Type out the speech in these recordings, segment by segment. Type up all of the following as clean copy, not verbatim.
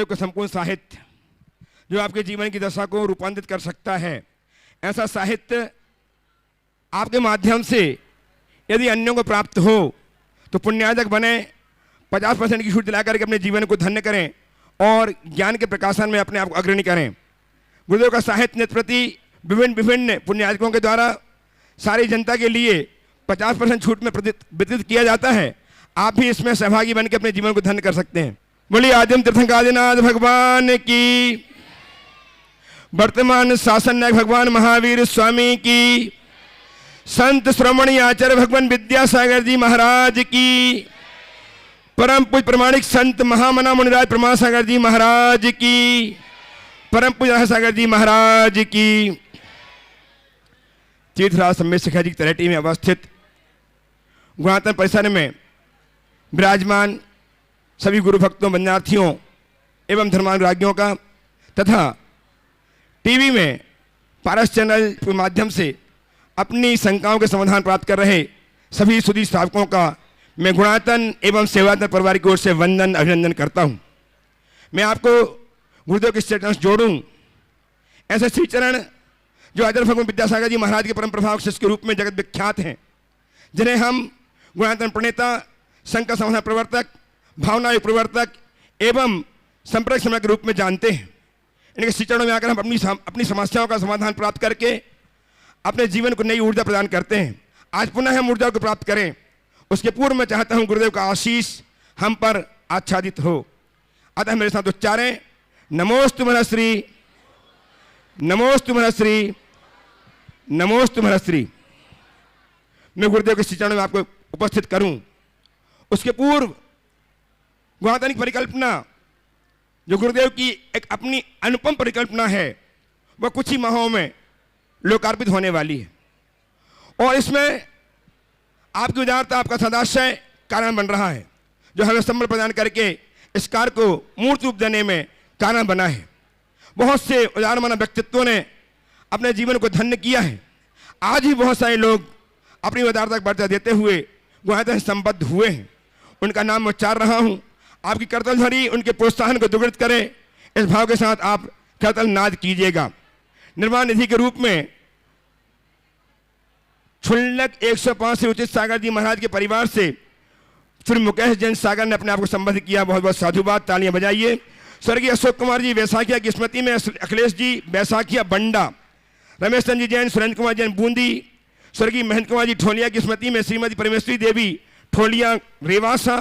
गुरुदेव का संपूर्ण साहित्य जो आपके जीवन की दशा को रूपांतरित कर सकता है, ऐसा साहित्य आपके माध्यम से यदि अन्यों को प्राप्त हो तो पुण्यार्जक बने, 50% की छूट दिला करके अपने जीवन को धन्य करें और ज्ञान के प्रकाशन में अपने आप को अग्रणी करें। गुरुदेव का साहित्य नित्य प्रति विभिन्न पुण्यार्जकों के द्वारा सारी जनता के लिए 50% छूट में वितरित किया जाता है। आप भी इसमें सहभागी बनकर अपने जीवन को धन्य कर सकते हैं। बोलिए आदिम तीर्थंकरादिनाथ भगवान की, वर्तमान शासन नायक भगवान महावीर स्वामी की, संत श्रोमणी आचार्य भगवान विद्यासागर जी महाराज की, परम पूज्य प्रमाणिक संत महामना मुनिराज प्रमाण सागर जी महाराज की, परम पूज्य सागर जी महाराज की। तीर्थराज सम्मेद शिखा जी की तलहटी में अवस्थित गुणातन परिसर में विराजमान सभी गुरु भक्तों, वंदनार्थियों एवं धर्मानुरागियों का तथा टीवी में पारस चैनल के माध्यम से अपनी शंकाओं के समाधान प्राप्त कर रहे सभी सुधी श्रावकों का मैं गुणातन एवं सेवातन परिवार की ओर से वंदन अभिनंदन करता हूं। मैं आपको गुरुदेव के स्टेटस जोड़ूं। ऐसे श्री चरण जो आचार्य भगवान विद्यासागर जी महाराज के परम प्रभाव शिष्य के रूप में जगत विख्यात हैं, जिन्हें हम गुणातन प्रणेता, शंकर समाधान प्रवर्तक, भावना प्रवर्तक एवं संपर्क समय के रूप में जानते हैं। इनके श्री चरणों में आकर हम अपनी समस्याओं का समाधान प्राप्त करके अपने जीवन को नई ऊर्जा प्रदान करते हैं। आज पुनः हम ऊर्जा को प्राप्त करें, उसके पूर्व मैं चाहता हूं गुरुदेव का आशीष हम पर आच्छादित हो। अतः मेरे साथ उच्चारें, नमोस्तु मनश्री, नमोस्तु मनश्री, नमोस्तु मनश्री। मैं गुरुदेव के श्री चरणों में आपको उपस्थित करूं। उसके पूर्व गुणातन की परिकल्पना जो गुरुदेव की एक अपनी अनुपम परिकल्पना है, वह कुछ ही माहों में लोकार्पित होने वाली है और इसमें आपकी उदारता, आपका सदाशय कारण बन रहा है, जो हमें संबल प्रदान करके इस कार्य को मूर्त रूप देने में कारण बना है। बहुत से उदारमना व्यक्तित्वों ने अपने जीवन को धन्य किया है। आज ही बहुत सारे लोग अपनी उदारता का परिचय देते हुए गुणातन से संबद्ध हुए हैं। उनका नाम मैं उच्चार रहा हूँ। आपकी करतल ध्वनि उनके प्रोत्साहन को दुगुणित करे, इस भाव के साथ आप करतल नाद कीजिएगा। निर्माण निधि के रूप में क्षुल्लक 105 से उचित सागर जी महाराज के परिवार से श्री मुकेश जैन सागर ने अपने आप को संबद्ध किया। बहुत बहुत साधुवाद, तालियां बजाइए। स्वर्गीय अशोक कुमार जी वैसाखिया की स्मृति में अखिलेश जी वैसाखिया बंडा, रमेश चंद्र जी जैन, सुरेंद्र कुमार जैन बूंदी, स्वर्गीय महेंद्र कुमार जी ठोलिया की स्मृति में श्रीमती परमेश्वरी देवी ठोलिया रेवासा,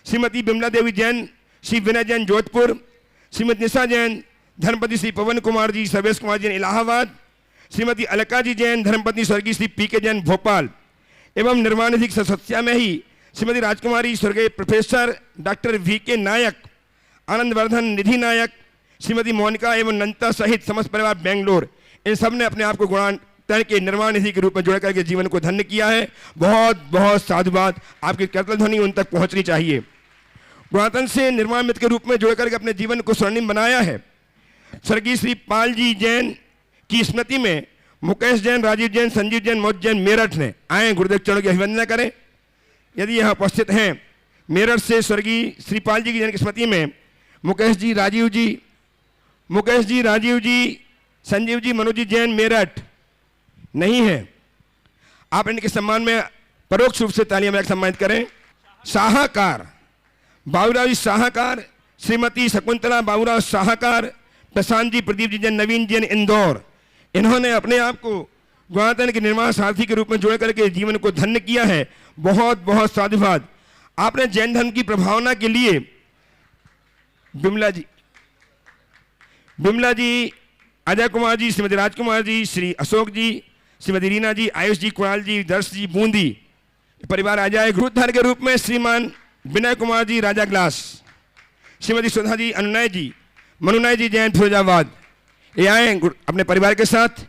श्रीमती बिमला देवी जैन, श्री विनय जैन जोधपुर, श्रीमती निशा जैन, धर्मपति श्री पवन कुमार जी, सर्वेश कुमार जैन इलाहाबाद, श्रीमती अलका जी जैन, धर्मपत्नी स्वर्गीय श्री पी के जैन भोपाल एवं निर्माण निधि सदस्या में ही श्रीमती राजकुमारी, स्वर्गीय प्रोफेसर डॉक्टर वी के नायक, आनंदवर्धन निधि नायक, श्रीमती मोनिका एवं नंता सहित समस्त परिवार बेंगलोर, इन सब ने अपने आप को गुणातन के निर्माण निधि के रूप में जोड़ करके जीवन को धन्य किया है। बहुत बहुत साधुवाद। आपकी करतल ध्वनि उन तक पहुँचनी चाहिए। गुणातन से निर्माण मित्र के रूप में जोड़ करके अपने जीवन को स्वर्णिम बनाया है। स्वर्गीय श्री पाल जी जैन की स्मृति में मुकेश जैन, राजीव जैन, संजीव जैन, मोद जैन मेरठ ने आए गुरुदेव चरणों की अभिवंदना करें यदि यहाँ उपस्थित हैं। मेरठ से स्वर्गीय श्री पाल जी की जैन की स्मृति में मुकेश जी, राजीव जी, संजीव जी, मनोज जी जैन मेरठ नहीं है। आप इनके सम्मान में परोक्ष रूप से तालियां बजाकर सम्मानित करें। साहकार बाबूराव जी साहकार, श्रीमती शकुंतला बाबूराव साहकार, प्रशांत जी, प्रदीप जी जैन, नवीन जैन इंदौर, इन्होंने अपने आप को गुणातन के निर्माण सारथी के रूप में जोड़ करके जीवन को धन्य किया है। बहुत बहुत साधुवाद। आपने जैन धर्म की प्रभावना के लिए बिमला जी, अजय कुमार जी, श्रीमती राजकुमार जी, श्री अशोक जी, श्रीमती रीना जी, आयुष जी, कुणाल जी, दर्श जी बूंदी परिवार आ जाए। गुरुधर के रूप में श्रीमान विनय कुमार जी राजा ग्लास, श्रीमती सुधा जी, अनुनय जी, मनुनय जी जैन फिरोजाबाद, ये आए अपने परिवार के साथ।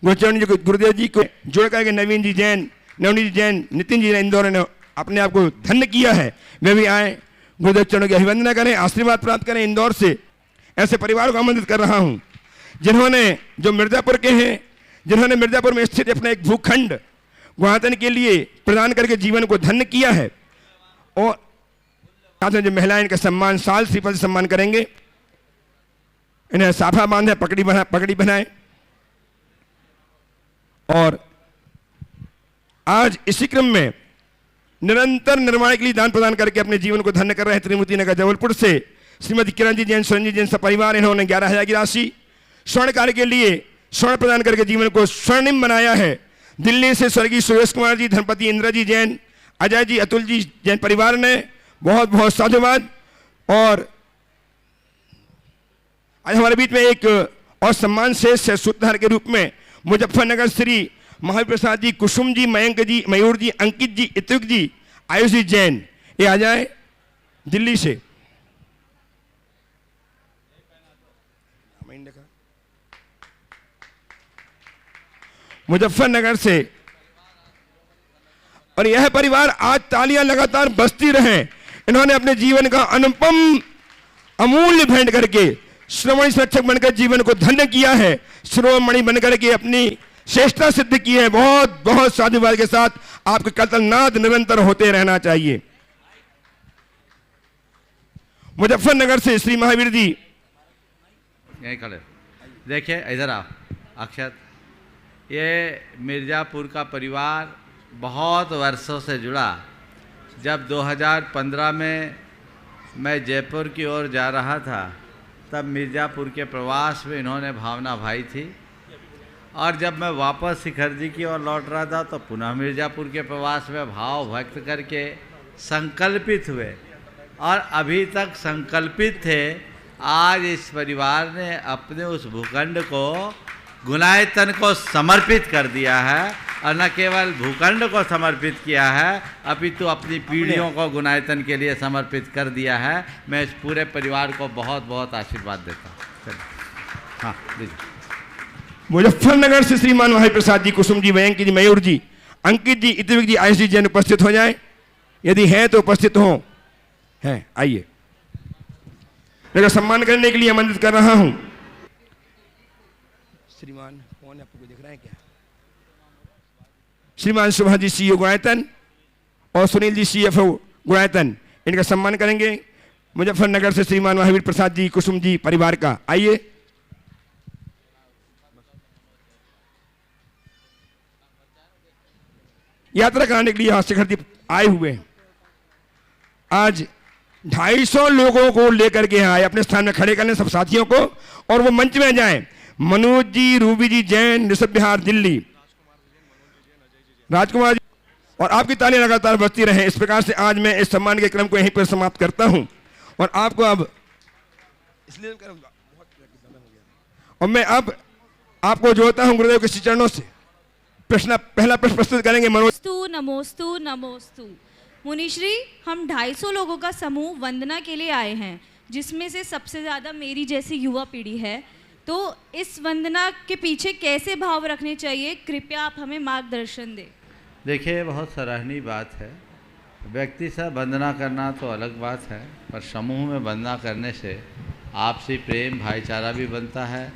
गुरुचरण जी गुरुदेव जी को जोड़ करके नवीन जी जैन, नवनीत जी जैन, नितिन जी इंदौर ने अपने आप को धन्य किया है। वे भी आए गुरुदेव चरणों की अभिवंदना करें, आशीर्वाद प्राप्त करें। इंदौर से ऐसे परिवार को आमंत्रित कर रहा हूं जिन्होंने, जो मिर्जापुर के हैं, जिन्होंने मिर्जापुर में स्थित अपना एक भूखंड गुणातन के लिए प्रदान करके जीवन को धन्य किया है। और साथ में जो महिलाएं इनका सम्मान साल श्रीफल से सम्मान करेंगे। इन्हें साफा बांधे, पगड़ी बनाए। और आज इसी क्रम में निरंतर निर्माण के लिए दान प्रदान करके अपने जीवन को धन्य कर रहे हैं त्रिमूर्ति नगर जबलपुर से श्रीमती किरण जी जैन, सुरंजी जैन परिवार। इन्होंने 11,000 की राशि स्वर्ण कार्य के लिए स्वर्ण प्रदान करके जीवन को स्वर्णिम बनाया है। दिल्ली से स्वर्गीय सुरेश कुमार जी, धनपति इंद्र जी जैन, अजय जी, अतुल जी जैन परिवार ने बहुत बहुत साधुवाद। और आज हमारे बीच में एक और सम्मान शेष है सूत्रधार के रूप में मुजफ्फरनगर श्री महावीर प्रसाद जी, कुसुम जी, मयंक जी, मयूर जी, अंकित जी, इत्युक जी, आयुष जी जैन, ये आ जाए दिल्ली से। मुजफ्फरनगर से। और यह परिवार आज तालियां लगातार बजती रहे। इन्होंने अपने जीवन का अनुपम अमूल्य भेंट करके श्रोमणी संरक्षक बनकर जीवन को धन्य किया है, शिरोमणि बनकर के अपनी श्रेष्ठता सिद्ध की है। बहुत बहुत साधुवाद के साथ आपके कीर्तननाद निरंतर होते रहना चाहिए। मुजफ्फरनगर से श्री महावीर जी, यहीं खड़े देखिए, इधर आओ अक्षत। ये मिर्ज़ापुर का परिवार बहुत वर्षों से जुड़ा। जब 2015 में मैं जयपुर की ओर जा रहा था तब मिर्ज़ापुर के प्रवास में इन्होंने भावना भाई थी, और जब मैं वापस शिखर जी की ओर लौट रहा था तो पुनः मिर्ज़ापुर के प्रवास में भाव व्यक्त करके संकल्पित हुए, और अभी तक संकल्पित थे। आज इस परिवार ने अपने उस भूखंड को गुणायतन को समर्पित कर दिया है, और न केवल भूखंड को समर्पित किया है अपितु अपनी पीढ़ियों को गुणायतन के लिए समर्पित कर दिया है। मैं इस पूरे परिवार को बहुत बहुत आशीर्वाद देता हूँ। हाँ दीजिए। मुजफ्फरनगर से श्रीमान महावीर प्रसाद जी, कुसुम जी, मयंक जी, मयूर जी, अंकित जी, इत्युक जी, आयुष जी जैन उपस्थित हो जाए। यदि हैं तो उपस्थित हो। हैं, आइए। मेरा सम्मान करने के लिए आमंत्रित कर रहा हूं श्रीमान, कौन है आपको दिख रहा है क्या? श्रीमान सुभाष जी, सीईओ गुणायतन, और सुनील जी, सीएफओ गुणायतन, इनका सम्मान करेंगे। मुजफ्फरनगर से श्रीमान महावीर प्रसाद जी, कुसुम जी परिवार का, आइए। यात्रा कराने के लिए यहां शिखर जी आए हुए हैं। आज 250 लोगों को लेकर के आए, अपने स्थान में खड़े करने सब साथियों को, और वो मंच में जाएं। मनोज जी, रूबी जी जैन, ऋषभ बिहार दिल्ली, राजकुमार जी, और आपकी तालियां लगातार बजती रहे। इस प्रकार से आज मैं इस सम्मान के क्रम को यहीं पर समाप्त करता हूं, और आपको अब इसलिए और मैं अब आपको जोड़ता हूं गुरुदेव के श्री चरणों से। पहला प्रश्न प्रस्तुत करेंगे मनोज। नमोस्तु नमोस्तु। मुनिश्री, हम 250 लोगों का समूह वंदना के लिए आए हैं, जिसमें से सबसे ज़्यादा मेरी जैसी युवा पीढ़ी है। तो इस वंदना के पीछे कैसे भाव रखने चाहिए, कृपया आप हमें मार्गदर्शन दें। देखिए, बहुत सराहनीय बात है। व्यक्ति से वंदना करना तो अलग बात है, पर समूह में वंदना करने से आपसी प्रेम भाईचारा भी बनता है,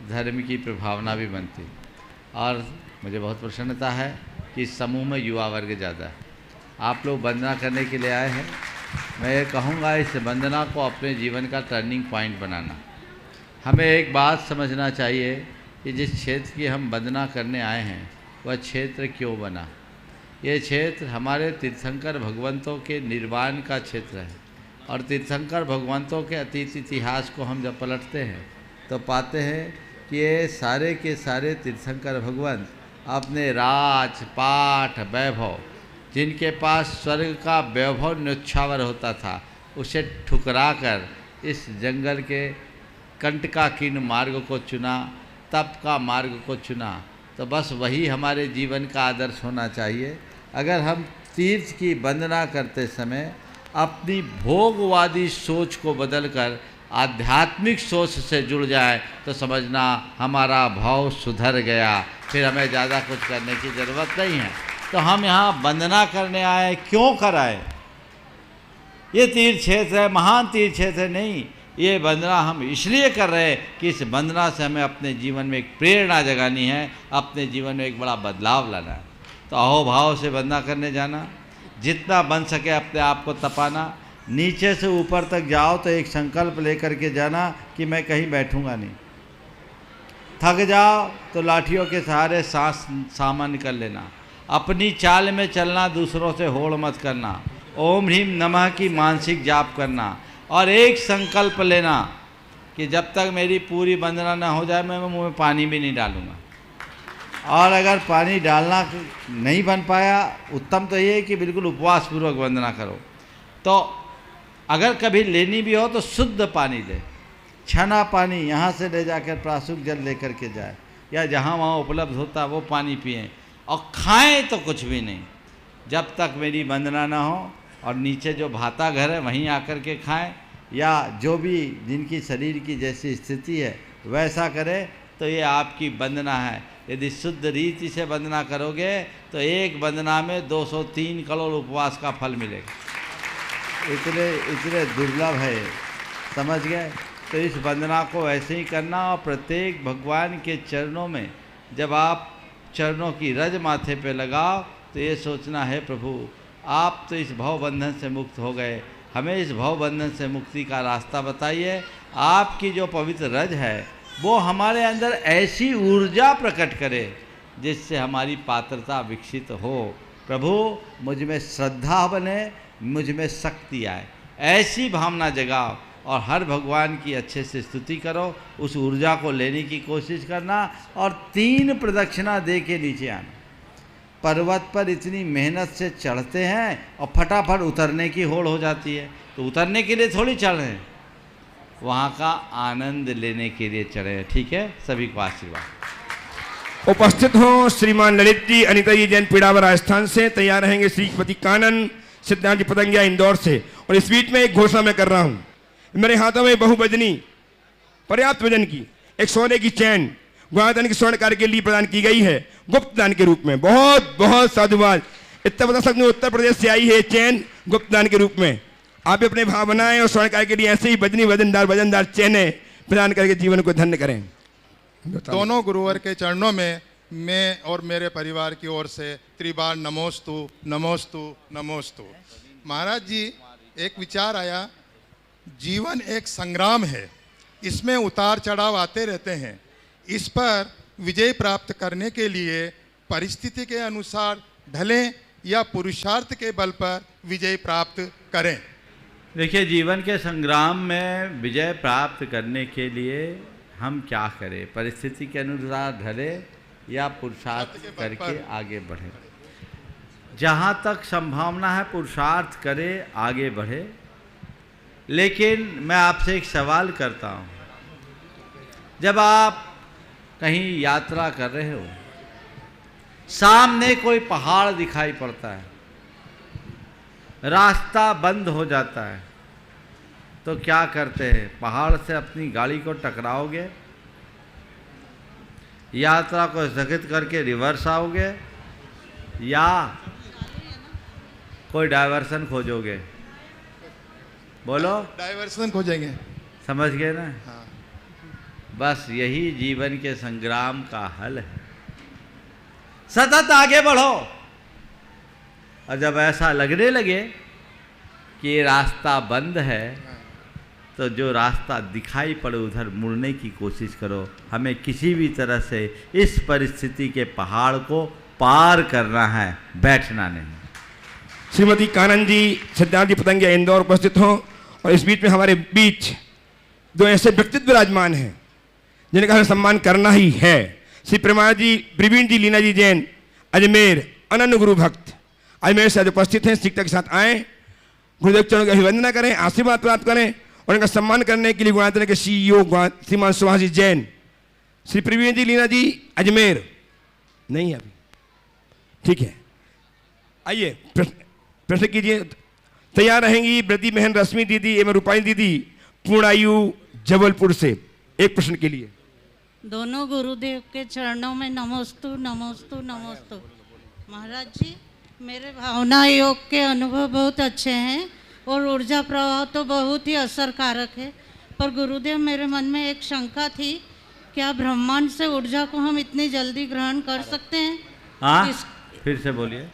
धर्म की प्रभावना भी बनती। और मुझे बहुत प्रसन्नता है कि इस समूह में युवा वर्ग ज़्यादा है। आप लोग वंदना करने के लिए आए हैं। मैं ये कहूँगा, इस वंदना को अपने जीवन का टर्निंग पॉइंट बनाना। हमें एक बात समझना चाहिए कि जिस क्षेत्र की हम वंदना करने आए हैं वह क्षेत्र क्यों बना। ये क्षेत्र हमारे तीर्थंकर भगवंतों के निर्वाण का क्षेत्र है, और तीर्थंकर भगवंतों के अतीत इतिहास को हम जब पलटते हैं तो पाते हैं कि ये सारे के सारे तीर्थंकर भगवंत अपने राज पाठ वैभव, जिनके पास स्वर्ग का वैभव न्योछावर होता था, उसे ठुकरा कर इस जंगल के कंटकाकीर्ण मार्ग को चुना, तप का मार्ग को चुना। तो बस वही हमारे जीवन का आदर्श होना चाहिए। अगर हम तीर्थ की वंदना करते समय अपनी भोगवादी सोच को बदलकर आध्यात्मिक सोच से जुड़ जाए तो समझना हमारा भाव सुधर गया, फिर हमें ज़्यादा कुछ करने की ज़रूरत नहीं है। तो हम यहाँ वंदना करने आए, क्यों कर आए? ये तीर्थ क्षेत्र है, महान तीर्थ क्षेत्र नहीं। ये वंदना हम इसलिए कर रहे हैं कि इस वंदना से हमें अपने जीवन में एक प्रेरणा जगानी है, अपने जीवन में एक बड़ा बदलाव लाना है। तो अहोभाव से वंदना करने जाना, जितना बन सके अपने आप को तपाना, नीचे से ऊपर तक जाओ तो एक संकल्प लेकर के जाना कि मैं कहीं बैठूंगा नहीं। थक जाओ तो लाठियों के सहारे सांस सामान कर लेना। अपनी चाल में चलना, दूसरों से होड़ मत करना। ओम ह्रीम नमः की मानसिक जाप करना और एक संकल्प लेना कि जब तक मेरी पूरी वंदना न हो जाए मैं मुंह में पानी भी नहीं डालूंगा। और अगर पानी डालना नहीं बन पाया, उत्तम तो ये है कि बिल्कुल उपवास पूर्वक वंदना करो। तो अगर कभी लेनी भी हो तो शुद्ध पानी ले, छना पानी यहाँ से ले जाकर प्राशुक जल लेकर के जाए या जहाँ वहाँ उपलब्ध होता वो पानी पिएं। और खाएं तो कुछ भी नहीं जब तक मेरी वंदना ना हो। और नीचे जो भाता घर है वहीं आकर के खाएं या जो भी जिनकी शरीर की जैसी स्थिति है वैसा करें, तो ये आपकी वंदना है। यदि शुद्ध रीति से वंदना करोगे तो एक वंदना में 203 करोड़ उपवास का फल मिलेगा। इतने दुर्लभ है, समझ गए? तो इस वंदना को ऐसे ही करना। और प्रत्येक भगवान के चरणों में जब आप चरणों की रज माथे पे लगाओ तो ये सोचना है प्रभु आप तो इस भव बंधन से मुक्त हो गए, हमें इस भव बंधन से मुक्ति का रास्ता बताइए। आपकी जो पवित्र रज है वो हमारे अंदर ऐसी ऊर्जा प्रकट करे जिससे हमारी पात्रता विकसित हो। प्रभु मुझ में श्रद्धा बने, मुझ में शक्ति आए, ऐसी भावना जगाओ और हर भगवान की अच्छे से स्तुति करो। उस ऊर्जा को लेने की कोशिश करना और 3 प्रदक्षिणा दे के नीचे आना। पर्वत पर इतनी मेहनत से चढ़ते हैं और फटाफट उतरने की होड़ हो जाती है, तो उतरने के लिए थोड़ी चढ़ रहे हैं, वहाँ का आनंद लेने के लिए चढ़े हैं। ठीक है, सभी को आशीर्वाद। उपस्थित हो श्रीमान ललित जी, अनिता जी जैन पीड़ावर राजस्थान से, तैयार रहेंगे श्रीमती कानन सिद्धांत जी पतंगिया इंदौर से। और इस बीच में एक घोषणा मैं कर रहा हूँ, मेरे हाथों में बहुवजनी पर्याप्त वजन की एक सोने की चैन गुणाधन के स्वर्ण कार्य के लिए प्रदान की गई है गुप्त दान के रूप में। बहुत बहुत साधुवाद। इतना बता सकते उत्तर प्रदेश से आई है चैन गुप्त दान के रूप में। आप भी अपने भाव बनाएं और स्वर्ण कार्य के लिए ऐसे ही वजनदार चैनें प्रदान करके जीवन को धन्य करें। दोनों गुरुवर के चरणों में मैं और मेरे परिवार की ओर से त्रिबार नमोस्तु नमोस्तु नमोस्तु। महाराज जी, एक विचार आया, जीवन एक संग्राम है, इसमें उतार चढ़ाव आते रहते हैं। इस पर विजय प्राप्त करने के लिए परिस्थिति के अनुसार ढलें या पुरुषार्थ के बल पर विजय प्राप्त करें। देखिए, जीवन के संग्राम में विजय प्राप्त करने के लिए हम क्या करें? परिस्थिति के अनुसार ढले या पुरुषार्थ करके आगे बढ़े। जहाँ तक संभावना है पुरुषार्थ करे, आगे बढ़े। लेकिन मैं आपसे एक सवाल करता हूँ, जब आप कहीं यात्रा कर रहे हो, सामने कोई पहाड़ दिखाई पड़ता है, रास्ता बंद हो जाता है, तो क्या करते हैं? पहाड़ से अपनी गाड़ी को टकराओगे, यात्रा को स्थगित करके रिवर्स आओगे, या कोई डायवर्सन खोजोगे? बोलो। डायवर्सन खोजेंगे। समझ गए ना? हाँ। बस यही जीवन के संग्राम का हल है। सतत आगे बढ़ो, और जब ऐसा लगने लगे कि ये रास्ता बंद है, तो जो रास्ता दिखाई पड़े उधर मुड़ने की कोशिश करो। हमें किसी भी तरह से इस परिस्थिति के पहाड़ को पार करना है, बैठना नहीं। श्रीमती कानन जी सिद्धांत जी पतंगिया इंदौर उपस्थित हों। और इस बीच में हमारे बीच 2 ऐसे व्यक्तित्व विराजमान हैं जिनका हमें सम्मान करना ही है। श्री प्रवीण जी लीना जी जैन अजमेर, अनन्य गुरु भक्त, अजमेर से आज उपस्थित हैं। शिक्षक के साथ आए, गुरुदेव चरणों की अभिवंदना करें, आशीर्वाद प्राप्त करें और इनका सम्मान करने के लिए गुणातन के CEO श्रीमान सुभाष जी जैन, श्री प्रवीण जी लीना जी अजमेर नहीं है अभी, ठीक है, आइए प्रश्न कीजिए। तैयार रहेंगी ब्रति बहन रश्मि दीदी एवं रूपाई दीदी पूर्णायु जबलपुर से एक प्रश्न के लिए। दोनों गुरुदेव के चरणों में नमोस्तु नमोस्तु नमोस्तु। महाराज जी, मेरे भावना योग के अनुभव बहुत अच्छे हैं और ऊर्जा प्रवाह तो बहुत ही असरकारक है, पर गुरुदेव मेरे मन में एक शंका थी, क्या ब्रह्मांड से ऊर्जा को हम इतनी जल्दी ग्रहण कर सकते हैं? हाँ, फिर से बोलिए।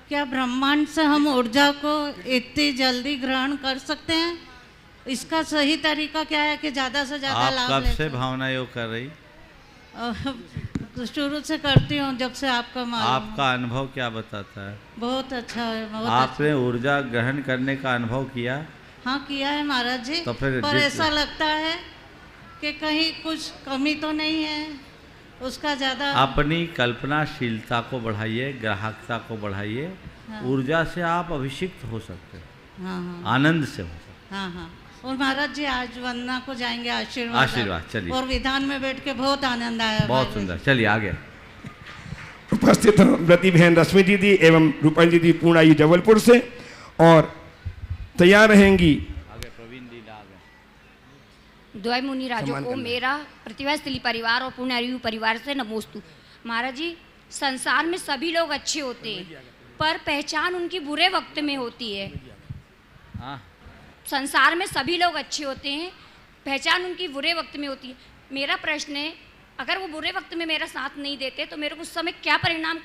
क्या ब्रह्मांड से हम ऊर्जा को इतनी जल्दी ग्रहण कर सकते हैं? इसका सही तरीका क्या है कि ज़्यादा से ज़्यादा आप लाभ कब ले से भावना योग कर रही? शुरू से करती हूँ, जब से आपका मालूम। आपका अनुभव क्या बताता है? बहुत अच्छा है, बहुत आपने ऊर्जा ग्रहण करने का अनुभव किया? हाँ किया है महाराज जी। तो फिर पर ऐसा लगता है कि कहीं कुछ कमी तो नहीं है, उसका ज़्यादा। अपनी कल्पनाशीलता को बढ़ाइए, ग्राहकता को बढ़ाइए। हाँ। ऊर्जा से आप अभिषिक्त हो सकते हैं, हाँ हाँ आनंद से हो सकते हाँ हाँ। और महाराज जी आज वंदना को जाएंगे आशीर्वाद। आशीर्वाद, चलिए। और विधान में बैठ के बहुत आनंद आया। हैं। बहुत महाराज। सुंदर, चलिए आगे। उपस्थित व्रती बहन रश्मि दीदी एवं रूपाली दीदी पूर्णायु जबलपुर से और तैयार रहेंगी। आगे प्रवीण दी आगे। द्वय मुनि राजों सम्मान को करना। मेरा प्रतिभा स्त्री परिवार और पुण्यरियु परिवार से नमोस्तु। महाराज जी, संसार में सभी लोग अच्छे होते हैं, पर पहचान उनकी बुरे वक्त में होती है। हाँ, संसार में सभी लोग अच्छे होते हैं, पहचान उनकी बुरे वक्त में होती है। मेरा प्रश्न है, अगर वो बुरे वक्त में मेरा साथ नहीं देते तो मेरे को उस समय क्या परिणाम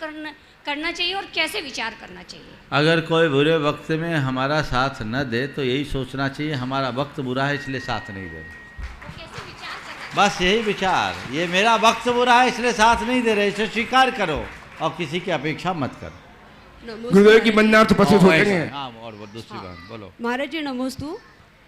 करना चाहिए और कैसे विचार करना चाहिए? अगर कोई बुरे वक्त में हमारा साथ न दे तो यही सोचना चाहिए हमारा वक्त बुरा है इसलिए साथ नहीं दे रहे। तो कैसे विचार करना? बस यही विचार, ये मेरा वक्त बुरा है इसलिए साथ नहीं दे रहे, इसे स्वीकार करो और किसी की अपेक्षा मत करो। गुरुदेव की वंदनार्थ उपस्थित हो गए हैं। हाँ, और वो दूसरी बात बोलो। महाराज जी नमोस्तु।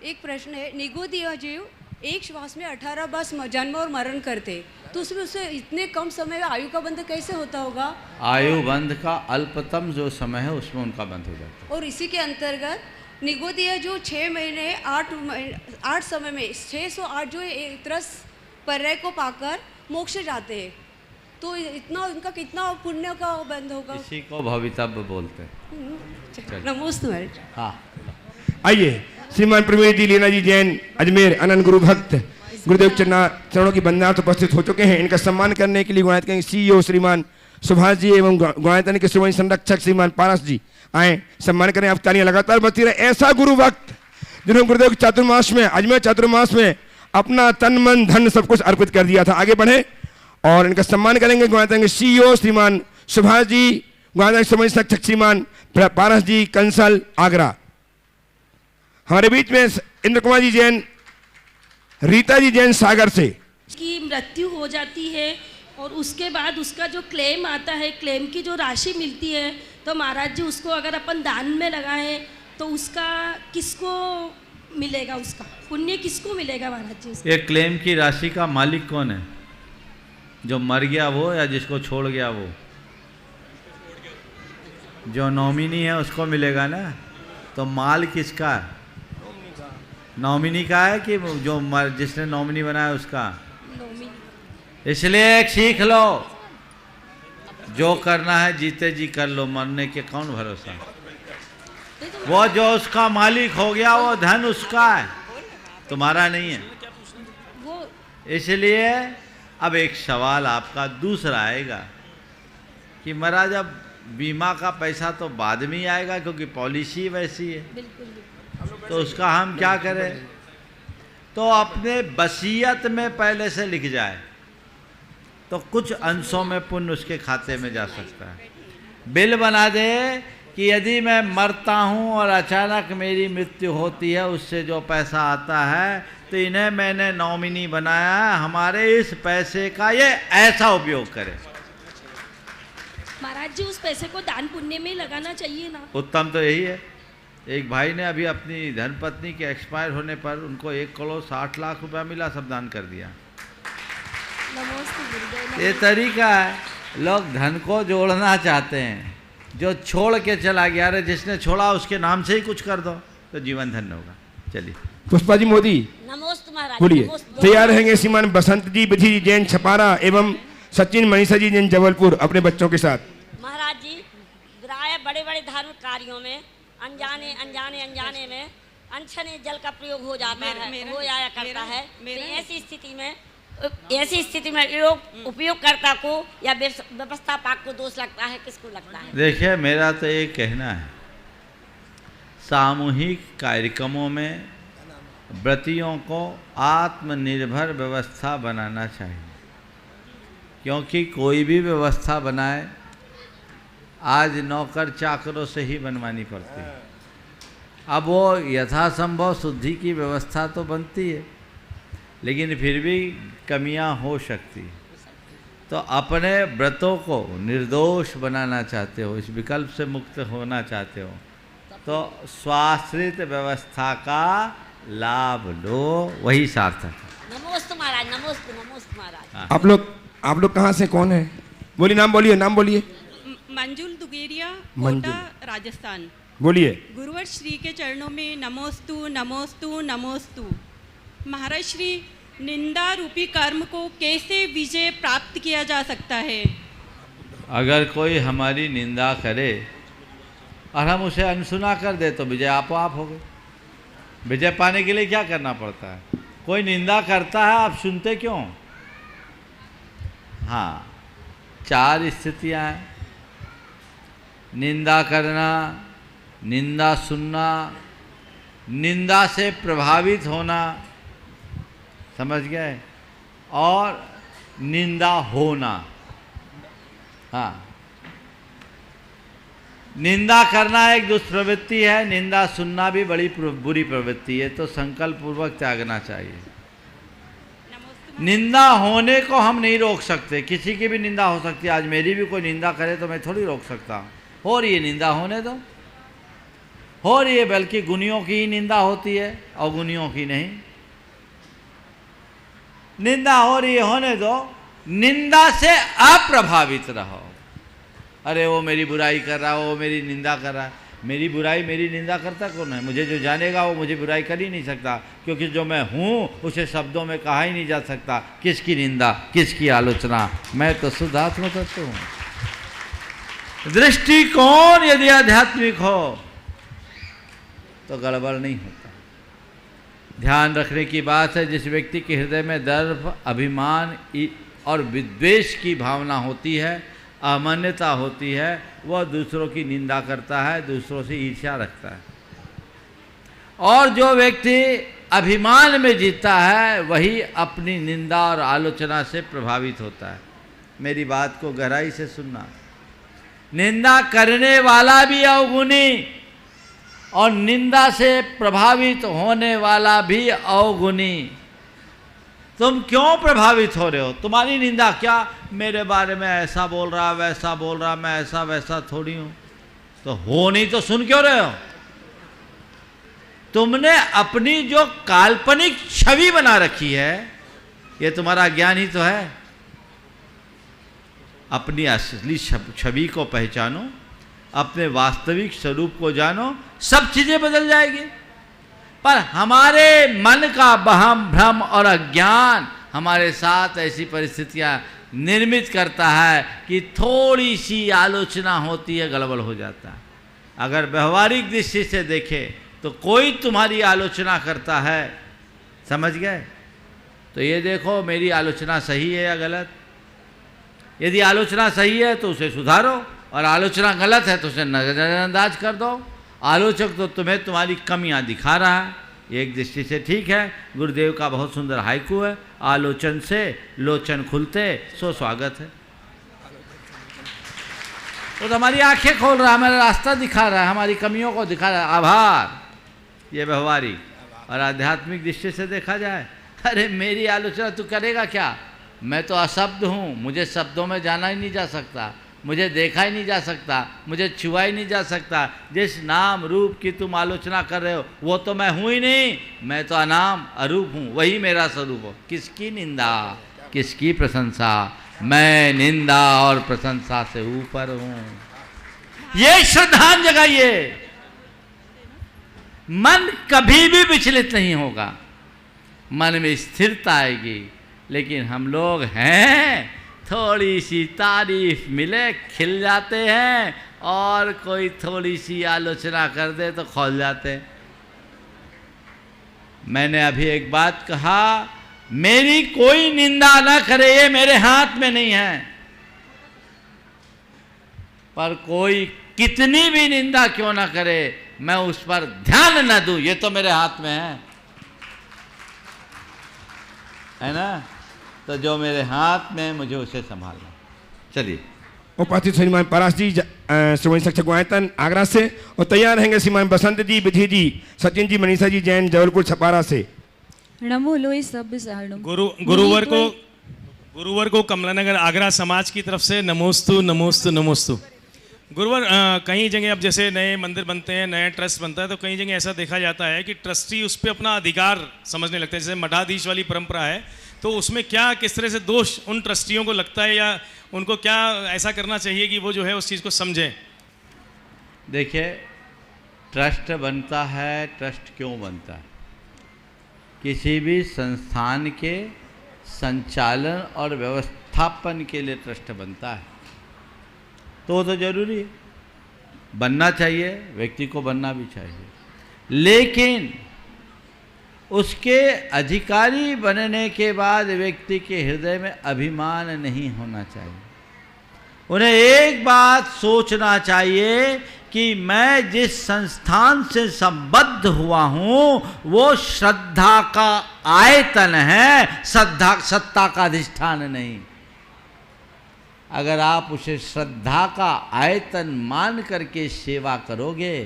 एक प्रश्न है, निगोदिया जीव एक श्वास में 18 बार जन्म और मरण करते, तो उसमें उससे इतने कम समय में आयु का बंध कैसे होता होगा? आयु बंध का अल्पतम जो समय है उसमें उनका बंध हो जाता है। और इसी के अंतर्गत निगोदिया जो 6 महीने 8 समय में 608 जो तरस पर्याय को पाकर मोक्ष जाते हैं, तो इतना उनका कितना पुण्य का बंध होगा? इसी को भवितव्य बोलते हैं। चलिए। नमोस्तु महाराज। हाँ, आइए श्रीमान प्रवीण जी, लीना जी जैन अजमेर, अनंत गुरु भक्त गुरुदेव चरणों की वंदनार्थ उपस्थित हो चुके हैं। इनका सम्मान करने के लिए गुणायत के CEO श्रीमान सुभाष जी एवं गुणायतन के श्रीमान संरक्षक श्रीमान पारस जी आए, सम्मान करें। आप तालियां लगातार बजती रहे। ऐसा गुरु भक्त जिन्होंने गुरुदेव के चातुर्मास में, अजमेर चातुर्मास में अपना तन मन धन सब कुछ अर्पित कर दिया था। आगे बढ़े और इनका सम्मान करेंगे गुणायतन के CEO श्रीमान सुभाष जी, गुणायतन के श्रीमान संरक्षक श्रीमान पारस जी, कंसल, आगरा। हमारे बीच में इंद्र कुमार जी जैन, रीता जी जैन सागर से। की मृत्यु हो जाती है और उसके बाद उसका जो क्लेम आता है, क्लेम की जो राशि मिलती है, तो महाराज जी उसको अगर अपन दान में लगाएं तो उसका किसको मिलेगा, उसका पुण्य किसको मिलेगा महाराज जी? ये क्लेम की राशि का मालिक कौन है? जो मर गया वो या जिसको छोड़ गया वो? जो नॉमिनी है उसको मिलेगा ना। तो माल किसका है? नॉमिनी का है कि जो जिसने नॉमिनी बनाया उसका? इसलिए एक सीख लो, जो करना है जीते जी कर लो, मरने के कौन भरोसा। वो जो उसका मालिक हो गया वो धन उसका है, तुम्हारा नहीं है। इसलिए अब एक सवाल आपका दूसरा आएगा कि महाराज अब बीमा का पैसा तो बाद में ही आएगा क्योंकि पॉलिसी वैसी है, तो उसका हम क्या करें? तो अपने वसीयत में पहले से लिख जाए तो कुछ अंशों में पुण्य उसके खाते में जा सकता है। बिल बना दे कि यदि मैं मरता हूं और अचानक मेरी मृत्यु होती है, उससे जो पैसा आता है तो इन्हें मैंने नॉमिनी बनाया है, हमारे इस पैसे का ये ऐसा उपयोग करें। महाराज जी उस पैसे को दान पुण्य में लगाना चाहिए ना। उत्तम तो यही है। एक भाई ने अभी अपनी धर्मपत्नी के एक्सपायर होने पर उनको 1,60,00,000 रुपया मिला, सब दान कर दिया। ये तरीका है, लोग धन को जोड़ना चाहते हैं, जो छोड़ के चला गया, अरे जिसने छोड़ा उसके नाम से ही कुछ कर दो तो जीवन धन्य होगा। चलिए पुष्पा जी मोदी नमोस्तु महाराज। बोलिए। तैयार रहेंगे श्रीमान बसंत जी विधि जी जैन छपारा एवं सचिन मनीषा जी जैन जबलपुर अपने बच्चों के साथ। महाराज जी प्राय बड़े बड़े धार्मिक कार्यों में अनजाने में अनछने जल का प्रयोग हो जाता है, हो जाया करता है। तो ऐसी स्थिति में उपयोगकर्ता को या व्यवस्था पाक को दोष लगता है, किसको लगता है? देखिए, मेरा तो ये कहना है, सामूहिक कार्यक्रमों में व्रतियों को आत्मनिर्भर व्यवस्था बनाना चाहिए, क्योंकि कोई भी व्यवस्था बनाए आज नौकर चाकरों से ही बनवानी पड़ती है। अब वो यथासंभव शुद्धि की व्यवस्था तो बनती है, लेकिन फिर भी कमियां हो सकती है। तो अपने व्रतों को निर्दोष बनाना चाहते हो, इस विकल्प से मुक्त होना चाहते हो, तो स्वाश्रित व्यवस्था का लाभ लो, वही सार्थक है। नमोस्तु महाराज, नमोस्तु नमोस्तु महाराज। आप लोग कहाँ से, कौन है? बोलिए, नाम बोलिए, नाम बोलिए। मंजुल दुगेरिया, मंजुल। कोटा, राजस्थान। बोलिए। गुरुवर श्री के चरणों में नमोस्तु नमोस्तु नमोस्तु। महाराज श्री, निंदा रूपी कर्म को कैसे विजय प्राप्त किया जा सकता है? अगर कोई हमारी निंदा करे और हम उसे अनसुना कर दे तो विजय आपो आप हो गए। विजय पाने के लिए क्या करना पड़ता है? कोई निंदा करता है, आप सुनते क्यों? हाँ, 4 स्थितियाँ हैं। निंदा करना, निंदा सुनना, निंदा से प्रभावित होना, समझ गए, और निंदा होना। हाँ, निंदा करना एक दुष्प्रवृत्ति है, निंदा सुनना भी बड़ी बुरी प्रवृत्ति है, तो संकल्प पूर्वक त्यागना चाहिए। निंदा होने को हम नहीं रोक सकते, किसी की भी निंदा हो सकती है। आज मेरी भी कोई निंदा करे तो मैं थोड़ी रोक सकता हूँ। हो रही है निंदा, होने दो, हो रही है, बल्कि गुणियों की ही निंदा होती है, अवगुणियों की नहीं। निंदा हो रही है, होने दो, निंदा से अप्रभावित रहो। अरे वो मेरी बुराई कर रहा है, वो मेरी निंदा कर रहा है। मेरी बुराई, मेरी निंदा करता कौन है? मुझे जो जानेगा वो मुझे बुराई कर ही नहीं सकता, क्योंकि जो मैं हूँ उसे शब्दों में कहा ही नहीं जा सकता। किसकी निंदा, किसकी आलोचना? मैं तो शुद्धात्म तत्व हूँ। दृष्टिकोण यदि आध्यात्मिक हो तो गड़बड़ नहीं होता। ध्यान रखने की बात है, जिस व्यक्ति के हृदय में दर्प, अभिमान और विद्वेष की भावना होती है, अमान्यता होती है, वह दूसरों की निंदा करता है, दूसरों से ईर्ष्या रखता है। और जो व्यक्ति अभिमान में जीता है वही अपनी निंदा और आलोचना से प्रभावित होता है। मेरी बात को गहराई से सुनना। निंदा करने वाला भी अवगुणी और निंदा से प्रभावित होने वाला भी अवगुणी। तुम क्यों प्रभावित हो रहे हो? तुम्हारी निंदा क्या? मेरे बारे में ऐसा बोल रहा, वैसा बोल रहा, मैं ऐसा वैसा थोड़ी हूं। तो हो नहीं तो सुन क्यों रहे हो? तुमने अपनी जो काल्पनिक छवि बना रखी है, ये तुम्हारा ज्ञान ही तो है। अपनी असली छवि को पहचानो, अपने वास्तविक स्वरूप को जानो, सब चीजें बदल जाएगी। पर हमारे मन का वहम, भ्रम और अज्ञान हमारे साथ ऐसी परिस्थितियां निर्मित करता है कि थोड़ी सी आलोचना होती है, गड़बड़ हो जाता है। अगर व्यवहारिक दृष्टि से देखें तो कोई तुम्हारी आलोचना करता है, समझ गए, तो ये देखो मेरी आलोचना सही है या गलत। यदि आलोचना सही है तो उसे सुधारो, और आलोचना गलत है तो उसे नजरअंदाज कर दो। आलोचक तो तुम्हें तुम्हारी कमियां दिखा रहा है, एक दृष्टि से ठीक है। गुरुदेव का बहुत सुंदर हाइकू है, आलोचन से लोचन खुलते सो स्वागत है। तो हमारी आंखें खोल रहा है, हमारा रास्ता दिखा रहा है, हमारी कमियों को दिखा रहा है। आभार। ये व्यवहारिक और आध्यात्मिक दृष्टि से देखा जाए, अरे मेरी आलोचना तू करेगा क्या? मैं तो अशब्द हूँ, मुझे शब्दों में जाना ही नहीं जा सकता, मुझे देखा ही नहीं जा सकता, मुझे छुआ ही नहीं जा सकता। जिस नाम रूप की तुम आलोचना कर रहे हो वो तो मैं हूँ ही नहीं, मैं तो अनाम अरूप हूँ, वही मेरा स्वरूप हो। किसकी निंदा, किसकी प्रशंसा? मैं निंदा और प्रशंसा से ऊपर हूँ। ये श्रद्धांजलि जगाइए। मन कभी भी विचलित नहीं होगा, मन में स्थिरता आएगी। लेकिन हम लोग हैं, थोड़ी सी तारीफ मिले खिल जाते हैं, और कोई थोड़ी सी आलोचना कर दे तो खौल जाते हैं। मैंने अभी एक बात कहा, मेरी कोई निंदा ना करे, ये मेरे हाथ में नहीं है। पर कोई कितनी भी निंदा क्यों ना करे, मैं उस पर ध्यान न दूं, ये तो मेरे हाथ में है ना? तो जो मेरे हाथ में, मुझे उसे संभालना। चलिए। उपस्थित श्रीमान परास जी श्रीमती शिक्षक आयतन आगरा से, और तैयार रहेंगे श्रीमान बसंत जी, विधि जी, सचिन जी, मनीषा जी जैन जबलपुर छपारा से। नमो लोई सब सारणु। गुरुवर को कमलानगर आगरा समाज की तरफ से नमोस्तु नमोस्तु नमोस्तु। गुरुवर कई जगह अब जैसे नए मंदिर बनते हैं, नया ट्रस्ट बनता है, तो कई जगह ऐसा देखा जाता है कि ट्रस्टी उस पर अपना अधिकार समझने लगते हैं। जैसे मठाधीश वाली परंपरा है, तो उसमें क्या किस तरह से दोष उन ट्रस्टियों को लगता है, या उनको क्या ऐसा करना चाहिए कि वो जो है उस चीज़ को समझें? देखिए, ट्रस्ट बनता है, ट्रस्ट क्यों बनता है? किसी भी संस्थान के संचालन और व्यवस्थापन के लिए ट्रस्ट बनता है, तो जरूरी है, बनना चाहिए, व्यक्ति को बनना भी चाहिए, लेकिन उसके अधिकारी बनने के बाद व्यक्ति के हृदय में अभिमान नहीं होना चाहिए। उन्हें एक बात सोचना चाहिए कि मैं जिस संस्थान से संबद्ध हुआ हूँ वो श्रद्धा का आयतन है, सत्ता का अधिष्ठान नहीं। अगर आप उसे श्रद्धा का आयतन मान करके सेवा करोगे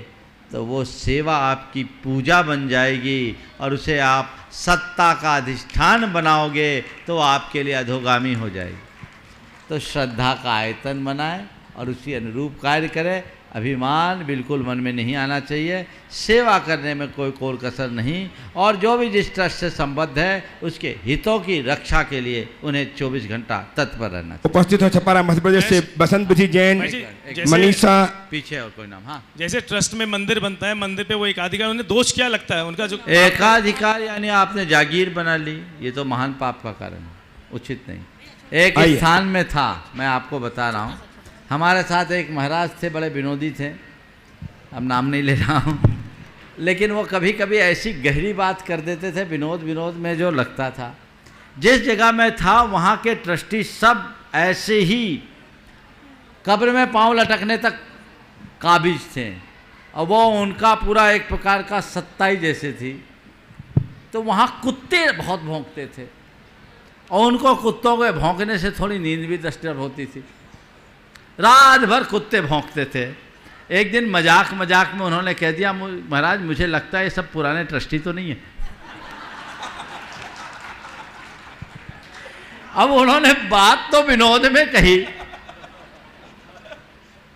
तो वो सेवा आपकी पूजा बन जाएगी, और उसे आप सत्ता का अधिष्ठान बनाओगे तो आपके लिए अधोगामी हो जाएगी। तो श्रद्धा का आयतन बनाए और उसी अनुरूप कार्य करें। अभिमान बिल्कुल मन में नहीं आना चाहिए, सेवा करने में कोई कोर कसर नहीं, और जो भी जिस ट्रस्ट से संबद्ध है उसके हितों की रक्षा के लिए उन्हें 24 घंटा तत्पर रहना चाहिए। उपस्थित हो छपारा मध्य प्रदेश से बसंत विधि जैन, मनीषा। पीछे और कोई नाम? हाँ, जैसे ट्रस्ट में मंदिर बनता है, मंदिर पे वो एकाधिकार, उन्हें दोष क्या लगता है उनका? जो एकाधिकार यानी आपने जागीर बना ली, ये तो महान पाप का कारण है, उचित नहीं। एक स्थान में था, मैं आपको बता रहा हूँ, हमारे साथ एक महाराज थे, बड़े विनोदी थे, अब नाम नहीं ले रहा हूँ, लेकिन वो कभी कभी ऐसी गहरी बात कर देते थे, विनोद में जो लगता था। जिस जगह में था वहाँ के ट्रस्टी सब ऐसे ही कब्र में पांव लटकने तक काबिज थे, और वो उनका पूरा एक प्रकार का सत्ताई जैसे थी। तो वहाँ कुत्ते बहुत भौंकते थे, और उनको कुत्तों के भौंकने से थोड़ी नींद भी डिस्टर्ब होती थी। रात भर कुत्ते भौंकते थे। एक दिन मजाक में उन्होंने कह दिया, महाराज मुझे लगता है ये सब पुराने ट्रस्टी तो नहीं है। अब उन्होंने बात तो विनोद में कही,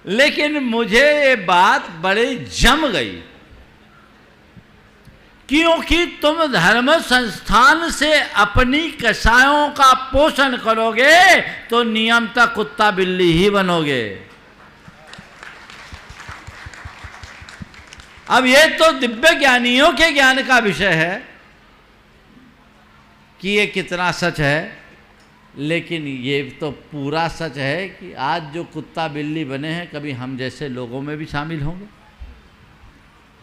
लेकिन मुझे ये बात बड़ी जम गई, क्योंकि तुम धर्म संस्थान से अपनी कसायों का पोषण करोगे तो नियमतः कुत्ता बिल्ली ही बनोगे। अब ये तो दिव्य ज्ञानियों के ज्ञान का विषय है कि ये कितना सच है, लेकिन ये तो पूरा सच है कि आज जो कुत्ता बिल्ली बने हैं, कभी हम जैसे लोगों में भी शामिल होंगे।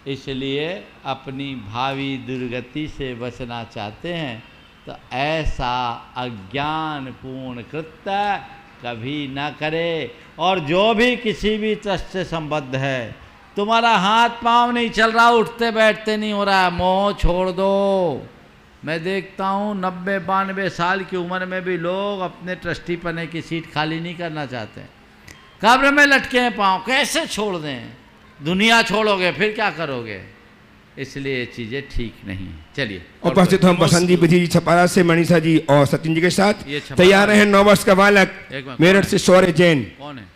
इसलिए अपनी भावी दुर्गति से बचना चाहते हैं तो ऐसा अज्ञानपूर्ण कृत्य कभी न करे। और जो भी किसी भी ट्रस्ट से संबद्ध है, तुम्हारा हाथ पांव नहीं चल रहा, उठते बैठते नहीं हो रहा, मोह छोड़ दो। मैं देखता हूँ 90-92 साल की उम्र में भी लोग अपने ट्रस्टी पने की सीट खाली नहीं करना चाहते, कब्र में लटके हैं पांव, कैसे छोड़ दें? दुनिया छोड़ोगे फिर क्या करोगे? इसलिए ये चीज़ें ठीक नहीं है। चलिए, उपस्थित हम बसंत जी, विधि जी छपारा से, मनीषा जी और सचिन जी के साथ तैयार हैं 9 वर्ष का बालक मेरठ से शौर्य जैन। कौन है?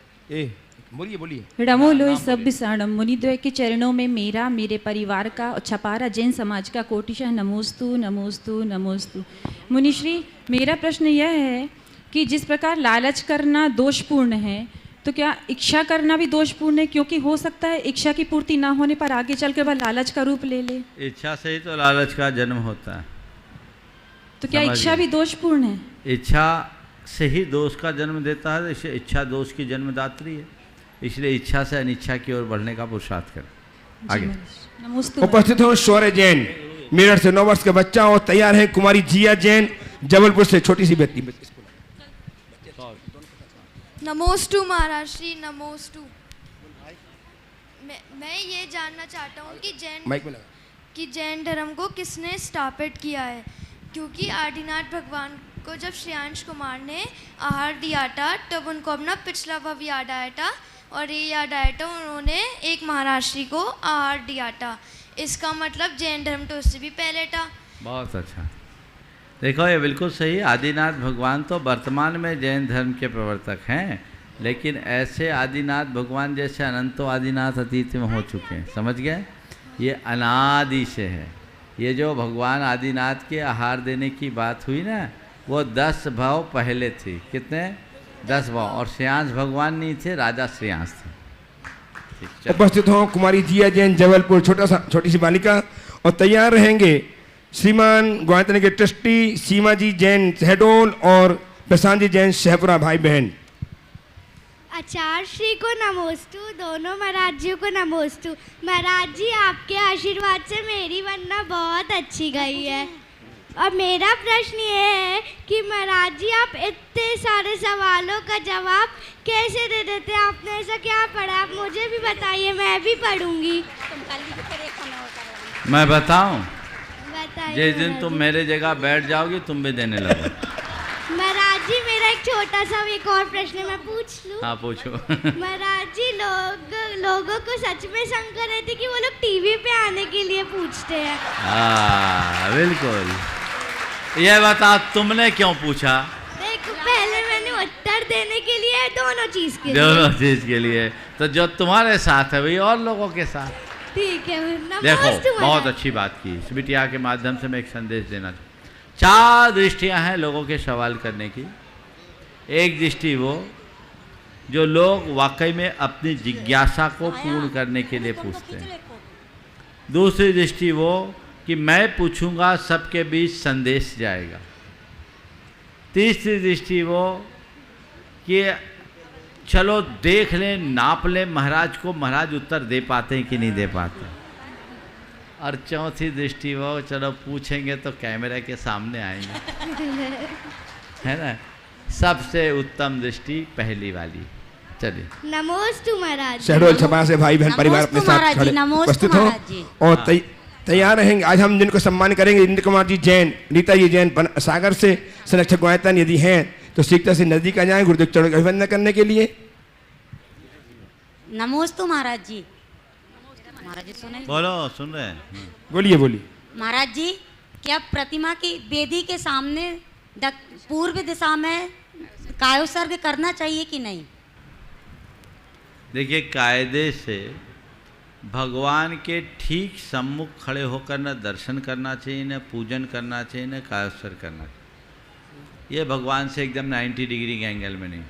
बोलिए। रमो लोई सब सारणम। मुनिद्वय के चरणों में मेरा, मेरे परिवार का और छपारा जैन समाज का कोटिशः नमोस्तु नमोस्तु नमोस्तु। मुनिश्री, मेरा प्रश्न यह है कि जिस प्रकार लालच करना दोषपूर्ण है, तो क्या इच्छा करना भी दोषपूर्ण है? क्योंकि हो सकता है इच्छा की पूर्ति ना होने पर आगे चलकर वह लालच का रूप ले ले। इच्छा से ही तो लालच का जन्म होता है। तो क्या इच्छा भी दोषपूर्ण है? इच्छा से ही दोष का जन्म देता है, इसलिए इच्छा दोष की जन्मदात्री है। इसलिए इच्छा से अनिच्छा की ओर बढ़ने का पुरुषार्थ करें। आगे उपस्थित हो शौर्य जैन, मेरठ से 9 वर्ष का बच्चा, और तैयार है कुमारी जिया जैन जबलपुर से। छोटी सी बेटी। नमोस्तु महाराज श्री, नमोस्तु। मैं ये जानना चाहता हूँ कि जैन धर्म को किसने स्थापित किया है? क्योंकि आदिनाथ भगवान को जब श्रेयांश कुमार ने आहार दिया था तब उनको अपना पिछला भव याद आया था और ये याद आया था उन्होंने एक महाराष्ट्री को आहार दिया था। इसका मतलब जैन धर्म तो उससे भी पहले था। बहुत अच्छा। देखो ये बिल्कुल सही। आदिनाथ भगवान तो वर्तमान में जैन धर्म के प्रवर्तक हैं, लेकिन ऐसे आदिनाथ भगवान जैसे अनंतो आदिनाथ अतीत में हो चुके हैं। समझ गए? ये अनादि से है। ये जो भगवान आदिनाथ के आहार देने की बात हुई ना, वो 10 भाव पहले थी। कितने? 10 भाव। और श्रेयांश भगवान नहीं थे, राजा श्रेयांश थे। उपस्थित हो कुमारी जिया जैन जबलपुर, छोटी सी बालिका, और तैयार रहेंगे श्रीमान ग्वातन के ट्रस्टी सीमा जी जैन शहडोल और प्रशांत जी जैन शहपुरा, भाई बहन। आचार्य श्री को नमोस्तु, दोनों महाराज जी को नमोस्तु। महाराज जी आपके आशीर्वाद से मेरी वंदना बहुत अच्छी गई है। और मेरा प्रश्न ये है कि महाराज जी आप इतने सारे सवालों का जवाब कैसे दे देते हैं? आपने ऐसा क्या पढ़ा? आप मुझे भी बताइए, मैं भी पढ़ूंगी। मैं बताऊं? बताइए। जिस दिन तुम मेरे जगह बैठ जाओगी तुम भी देने लगो। महाराज जी मेरा एक छोटा सा एक और प्रश्न मैं पूछ लूं? हाँ पूछो। महाराज जी लोगों को सच में शंका रहती कि वो लोग टीवी पे आने के लिए पूछते हैं। हाँ बिल्कुल। ये बताओ तुमने क्यों पूछा? देखो पहले मैंने उत्तर देने के लिए, दोनों चीज के लिए। दोनों चीज के लिए। तो जो तुम्हारे साथ है वही और लोगों के साथ। ठीक है। देखो बहुत अच्छी बात की। इस बिटिया के माध्यम से मैं एक संदेश देना चाहूँ। 4 दृष्टियां हैं लोगों के सवाल करने की। एक दृष्टि वो जो लोग वाकई में अपनी जिज्ञासा को पूर्ण करने के लिए पूछते हैं। दूसरी दृष्टि वो कि मैं पूछूंगा सबके बीच संदेश जाएगा। तीसरी दृष्टि वो कि चलो देख लें, नाप लें महाराज को, महाराज उत्तर दे पाते हैं कि नहीं दे पाते। और चौथी दृष्टि वो चलो पूछेंगे तो कैमरे के सामने आएंगे, है ना। सबसे उत्तम दृष्टि पहली वाली। चलिए नमोस्तु महाराज। शहडोल छपा से भाई बहन परिवार अपने साथ खड़े उपस्थित हो और तैयार रहेंगे। आज हम जिनको सम्मान करेंगे इंद्र कुमार जी जैन, रीता जी जैन सागर से, संरक्षक ग्वायतन यदि हैं तो शीघ्रता से नजदीक आ जाएं गुरुदेव चरण का अभिवंदन करने के लिए। नमोस्तु महाराज जी। महाराज जी सुने? बोलो, सुन रहे हैं। बोलिए बोलिए। महाराज जी क्या प्रतिमा की वेदी के सामने पूर्व दिशा में कायोत्सर्ग करना चाहिए कि नहीं? देखिए कायदे से भगवान के ठीक सम्मुख खड़े होकर न दर्शन करना चाहिए, न पूजन करना चाहिए, न कायोत्सर्ग करना चाहिए। ये भगवान से एकदम 90 डिग्री के एंगल में नहीं।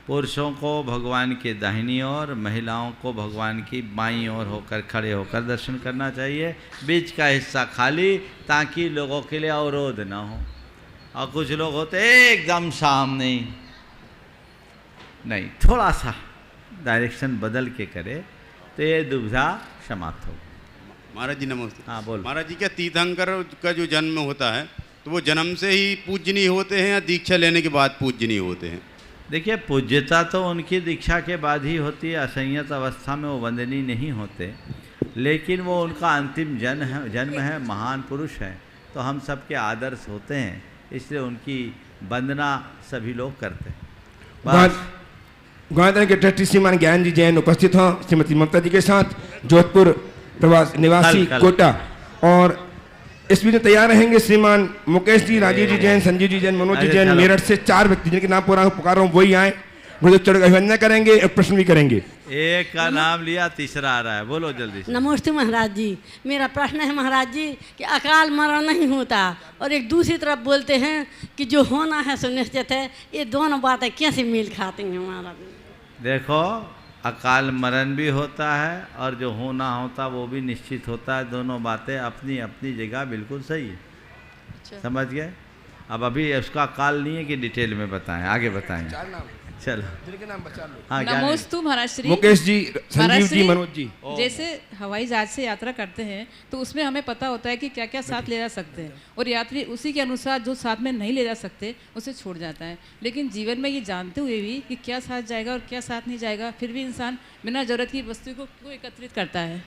पुरुषों को भगवान के दाहिनी ओर, महिलाओं को भगवान की बाईं ओर होकर खड़े होकर दर्शन करना चाहिए। बीच का हिस्सा खाली, ताकि लोगों के लिए अवरोध ना हो। और कुछ लोग होते एकदम सामने, नहीं, थोड़ा सा डायरेक्शन बदल के करे तो ये दुविधा समाप्त हो। महाराज जी नमस्ते। हाँ बोल। महाराज जी क्या तीर्थंकर का जो जन्म होता है तो वो जन्म से ही पूजनीय होते हैं या दीक्षा लेने के बाद पूजनीय होते हैं? देखिए पूज्यता तो उनकी दीक्षा के बाद ही होती है। असंयत अवस्था में वो वंदनीय नहीं होते, लेकिन वो उनका अंतिम जन्म है, महान पुरुष है, तो हम सबके आदर्श होते हैं, इसलिए उनकी वंदना सभी लोग करते हैं। ग्वादर के ट्रस्टी श्रीमान ज्ञान जी जैन उपस्थित हों श्रीमती ममता जी के साथ, जोधपुर प्रवास निवासी कोटा। और इस बीच तैयार रहेंगे श्रीमान मुकेश जी, राजीव जी जैन, संजीव जी जैन, मनोज जी जैन, मेरठ से। 4 व्यक्ति जिनके नाम पुकारा हूँ वही आए, गुरुदेव चरण का अभिवंदन करेंगे और प्रश्न भी करेंगे। एक का नाम लिया, तीसरा आ रहा है, बोलो जल्दी से। नमस्ते महाराज जी। मेरा प्रश्न है महाराज जी कि अकाल मरण नहीं होता और एक दूसरी तरफ बोलते हैं कि जो होना है सुनिश्चित है, ये दोनों बातें कैसे मेल खाती हैं महाराज? देखो अकाल मरण भी होता है और जो होना होता वो भी निश्चित होता है। दोनों बातें अपनी अपनी जगह बिल्कुल सही है। अच्छा। समझ गए? अब अभी उसका काल नहीं है कि डिटेल में बताएं, आगे बताएं। चलो जिनके नाम बचा लो। हाँ, नमोस्तु महाराज श्री। मुकेश जी, संजीव जी, मनोज जी। जैसे हवाई जहाज से यात्रा करते हैं तो उसमें हमें पता होता है कि क्या क्या साथ ले जा सकते हैं, और यात्री उसी के अनुसार जो साथ में नहीं ले जा सकते उसे छोड़ जाता है। लेकिन जीवन में ये जानते हुए भी कि क्या साथ जाएगा और क्या साथ नहीं जाएगा, फिर भी इंसान बिना जरूरत की वस्तु को क्यों एकत्रित करता है?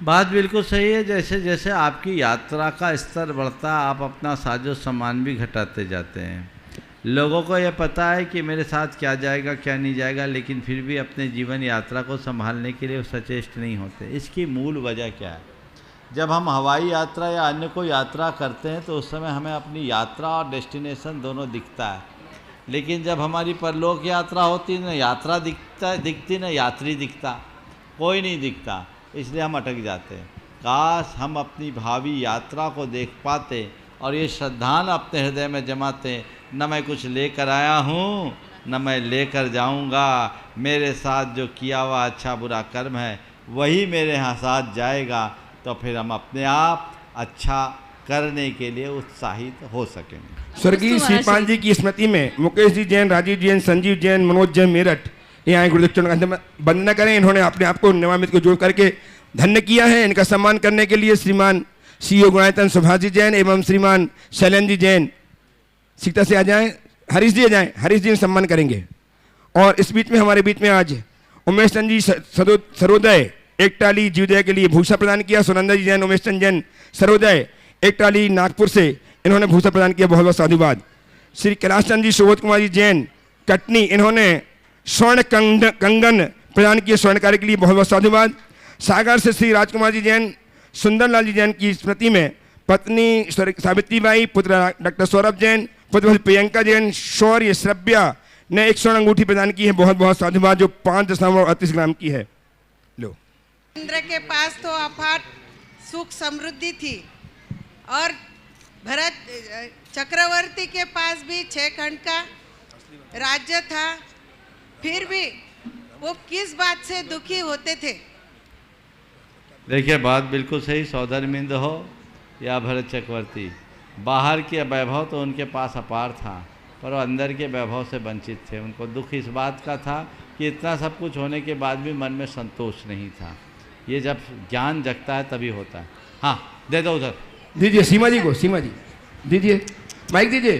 बात बिल्कुल सही है। जैसे जैसे आपकी यात्रा का स्तर बढ़ता है, आप अपना साजो सामान भी घटाते जाते हैं। लोगों को यह पता है कि मेरे साथ क्या जाएगा क्या नहीं जाएगा, लेकिन फिर भी अपने जीवन यात्रा को संभालने के लिए सचेष्ट नहीं होते। इसकी मूल वजह क्या है? जब हम हवाई यात्रा या अन्य कोई यात्रा करते हैं तो उस समय हमें अपनी यात्रा और डेस्टिनेशन दोनों दिखता है, लेकिन जब हमारी परलोक यात्रा होती है, न यात्रा दिखती न यात्री दिखता, कोई नहीं दिखता, इसलिए हम अटक जाते हैं। काश हम अपनी भावी यात्रा को देख पाते और ये श्रद्धान अपने हृदय में जमाते, न मैं कुछ लेकर आया हूँ न मैं लेकर जाऊँगा, मेरे साथ जो किया हुआ अच्छा बुरा कर्म है वही मेरे यहाँ साथ जाएगा, तो फिर हम अपने आप अच्छा करने के लिए उत्साहित हो सकेंगे। स्वर्गीय श्रीपाल जी की स्मृति में मुकेश जी जैन, राजीव जैन, संजीव जैन, मनोज जैन मेरठ यहाँ गुरुदेव का वंदना करें। इन्होंने अपने आप को नवामित को जोड़ करके धन्य किया है। इनका सम्मान करने के लिए श्रीमान CEO गुणायतन सुभाष जैन एवं श्रीमान शैलेंद्र जी जैन सीता से आ जाएं, हरीश जी आ जाएं, हरीश जी सम्मान करेंगे। और इस बीच में हमारे बीच में आज उमेश चंद जी सर्वोदय एकटाली जीवदया के लिए भूषा प्रदान किया। सुनंदा जी जैन, उमेश चंद जैन सर्वोदय एकटाली नागपुर से इन्होंने भूषा प्रदान किया, बहुत बहुत साधुवाद। श्री कैलाश चंद जी, सुबोध कुमार जी जैन कटनी, इन्होंने स्वर्ण कंगन प्रदान किए स्वर्णकार के लिए, बहुत बहुत साधुवाद। सागर से श्री राजकुमार जी जैन, सुंदरलाल जी जैन की स्मृति में पत्नी सावित्रीबाई, पुत्र डॉक्टर सौरभ जैन, पुत्र प्रियंका जैन, शौर्य श्रव्या ने एक स्वर्ण अंगूठी प्रदान की है, बहुत बहुत साधुवाद, जो 5.38 ग्राम की है। लो, इंद्र के पास तो अपार सुख समृद्धि थी और भरत चक्रवर्ती के पास भी 6 खंड का राज्य था, फिर भी वो किस बात से दुखी होते थे? देखिए, बात बिल्कुल सही। सौधर्मिंद हो या भरत चक्रवर्ती, बाहर के वैभव तो उनके पास अपार था, पर वो अंदर के वैभव से वंचित थे। उनको दुख इस बात का था कि इतना सब कुछ होने के बाद भी मन में संतोष नहीं था। ये जब ज्ञान जगता है तभी होता है। हाँ, दे दो उधर, दीजिए सीमा जी को, सीमा जी दीजिए, माइक दीजिए।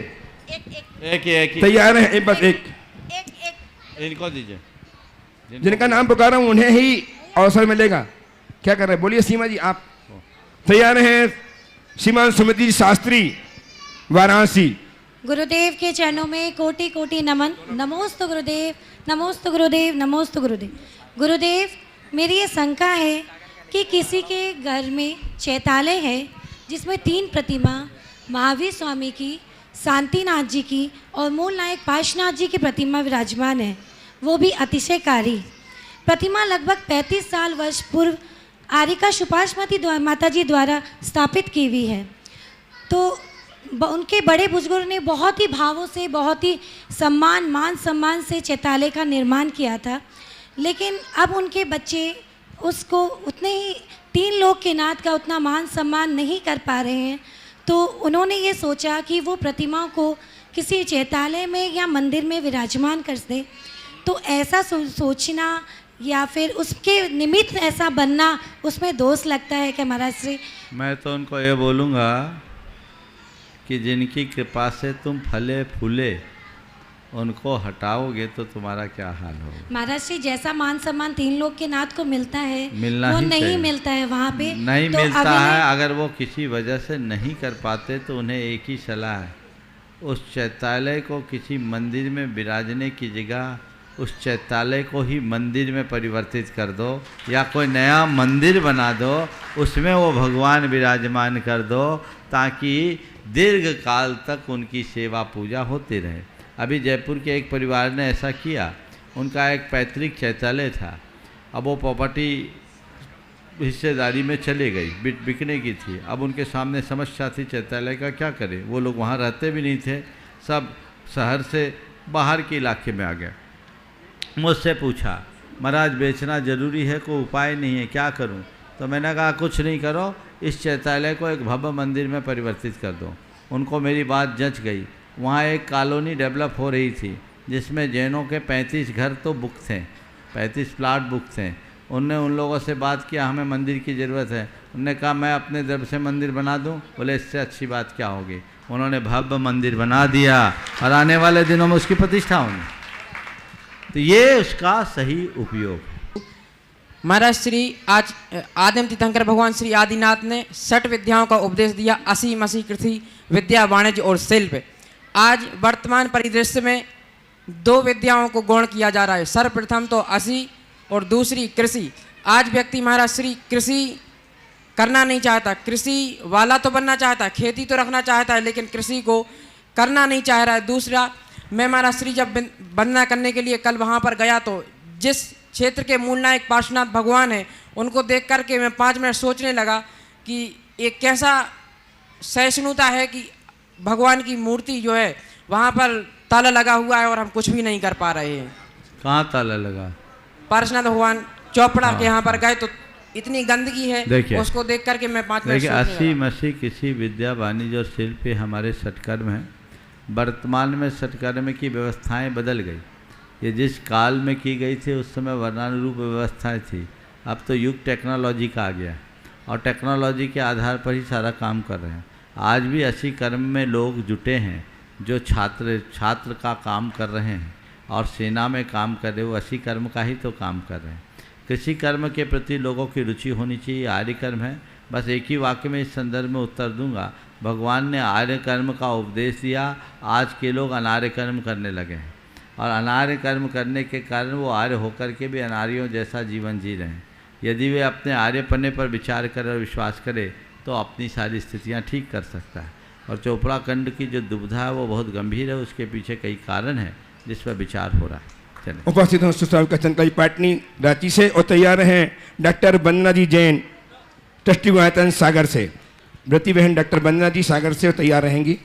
एक तैयार है, एक बस एक इनको दीजिए, जिनका नाम पुकारा हूँ उन्हें ही अवसर मिलेगा। क्या कर रहे हैं, बोलिए सीमा जी। आप तैयार हैं? श्रीमान सुमिति शास्त्री, वाराणसी। गुरुदेव के चरणों में कोटि कोटि नमन। नमोस्तु गुरुदेव, नमोस्तु गुरुदेव, नमोस्तु गुरुदेव। गुरुदेव, मेरी ये शंका है कि किसी के घर में चैतालय है जिसमें 3 प्रतिमा महावीर स्वामी की, शांतिनाथ जी की और मूल नायक पार्श्वनाथ जी की प्रतिमा विराजमान है, वो भी अतिशयकारी। प्रतिमा लगभग 35 साल वर्ष पूर्व आरिका सुपाश्मती माता जी द्वारा स्थापित की हुई है। तो उनके बड़े बुजुर्गों ने बहुत ही भावों से, बहुत ही मान सम्मान से चैतालय का निर्माण किया था, लेकिन अब उनके बच्चे उसको उतने ही 3 लोक के नाथ का उतना मान सम्मान नहीं कर पा रहे हैं। तो उन्होंने ये सोचा कि वो प्रतिमा को किसी चैतालय में या मंदिर में विराजमान कर दे। तो ऐसा सोचना या फिर उसके निमित्त ऐसा बनना, उसमें दोष लगता है क्या महाराज श्री? मैं तो उनको ये बोलूँगा कि जिनकी कृपा से तुम फले फूले उनको हटाओगे तो तुम्हारा क्या हाल होगा। महाराज श्री, जैसा मान सम्मान 3 लोग के नाथ को मिलता है मिलना वो ही नहीं मिलता है वहाँ पे, नहीं तो मिलता है। अगर वो किसी वजह से नहीं कर पाते तो उन्हें एक ही सलाह है, उस चैतालय को किसी मंदिर में विराजने की जगह उस चैतालय को ही मंदिर में परिवर्तित कर दो, या कोई नया मंदिर बना दो, उसमें वो भगवान विराजमान कर दो, ताकि दीर्घ काल तक उनकी सेवा पूजा होती रहे। अभी जयपुर के एक परिवार ने ऐसा किया। उनका एक पैतृक चैतालय था, अब वो प्रॉपर्टी हिस्सेदारी में चली गई, बिकने की थी। अब उनके सामने समस्या थी चैतालय का क्या करें। वो लोग वहाँ रहते भी नहीं थे, सब शहर से बाहर के इलाके में आ गए। मुझसे पूछा, महाराज बेचना ज़रूरी है, कोई उपाय नहीं है, क्या करूं? तो मैंने कहा कुछ नहीं करो, इस चैतालय को एक भव्य मंदिर में परिवर्तित कर दो। उनको मेरी बात जच गई। वहाँ एक कॉलोनी डेवलप हो रही थी जिसमें जैनों के 35 घर तो बुक थे, 35 प्लाट बुक थे। उनने उन लोगों से बात किया, हमें मंदिर की ज़रूरत है। उनने कहा मैं अपने तरफ से मंदिर बना दूं। बोले इससे अच्छी बात क्या होगी। उन्होंने भव्य मंदिर बना दिया और आने वाले दिनों में उसकी प्रतिष्ठा होगी। तो ये उसका सही उपयोग है। महाराज श्री आज आदिम तीर्थंकर भगवान श्री आदिनाथ ने 6 विद्याओं का उपदेश दिया, असी मसी कृषि विद्या वाणिज्य और शिल्प। आज वर्तमान परिदृश्य में 2 विद्याओं को गौण किया जा रहा है, सर्वप्रथम तो असी और दूसरी कृषि। आज व्यक्ति महाराज श्री कृषि करना नहीं चाहता, कृषि वाला तो बनना चाहता है, खेती तो रखना चाहता है, लेकिन कृषि को करना नहीं चाह रहा है। दूसरा, मैं महाराज श्री जब वंदना करने के लिए कल वहाँ पर गया तो जिस क्षेत्र के मूल नायक पार्श्वनाथ भगवान हैं उनको देख करके मैं 5 मिनट सोचने लगा कि एक कैसा सहिष्णुता है कि भगवान की मूर्ति जो है वहाँ पर ताला लगा हुआ है और हम कुछ भी नहीं कर पा रहे हैं। कहाँ ताला लगा? पार्श्वनाथ भगवान चौपड़ा के यहाँ पर गए तो इतनी गंदगी है, उसको देख करके मैं 5 मिनट सोचने लगा। असी मसी किसी विद्या वाणिज्य और शिल्प हमारे सत्कर्म हैं। वर्तमान में सत्कर्म की व्यवस्थाएं बदल गई। ये जिस काल में की गई थी उस समय वर्णानुरूप व्यवस्थाएं थी। अब तो युग टेक्नोलॉजी का आ गया और टेक्नोलॉजी के आधार पर ही सारा काम कर रहे हैं। आज भी असी कर्म में लोग जुटे हैं जो छात्र का काम कर रहे हैं और सेना में काम कर रहे, वो असी कर्म का ही तो काम कर रहे हैं। कृषि कर्म के प्रति लोगों की रुचि होनी चाहिए, आर्य कर्म है। बस एक ही वाक्य में इस संदर्भ में उत्तर दूंगा, भगवान ने आर्य कर्म का उपदेश दिया, आज के लोग अनार्य कर्म करने लगे हैं और अनार्य कर्म करने के कारण वो आर्य होकर के भी अनार्यों जैसा जीवन जी रहे हैं। यदि वे अपने आर्यपने पर विचार कर और विश्वास करे तो अपनी सारी स्थितियां ठीक कर सकता है। और चोपड़ा खंड की जो दुविधा है वो बहुत गंभीर है, उसके पीछे कई कारण हैं जिस पर विचार हो रहा है। चलिए उपस्थित हों सुश्राव का चंद्रकली पाटनी रांची से और तैयार हैं डॉक्टर वंदना जी जैन ट्रस्टी गुणायतन सागर से। व्रती बहन डॉक्टर वंदना जी सागर से तैयार रहेंगी।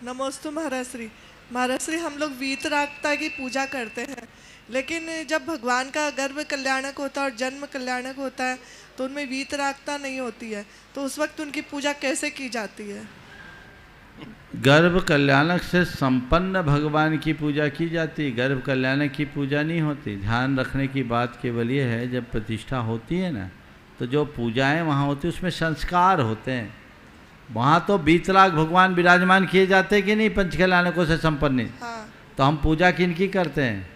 नमोस्तु महाराज श्री। महाराज श्री, हम लोग वीतरागता की पूजा करते हैं, लेकिन जब भगवान का गर्भ कल्याणक होता है और जन्म कल्याणक होता है तो उनमें वीतरागता नहीं होती है, तो उस वक्त उनकी पूजा कैसे की जाती है? गर्भ कल्याणक से संपन्न भगवान की पूजा की जाती है, गर्भ कल्याणक की पूजा नहीं होती। ध्यान रखने की बात केवल ये है, जब प्रतिष्ठा होती है ना तो जो पूजाएं वहाँ होती है उसमें संस्कार होते हैं। वहाँ तो बीतराग भगवान विराजमान किए जाते हैं कि नहीं, पंच कल्याणकों से संपन्न। हाँ। तो हम पूजा किनकी करते हैं?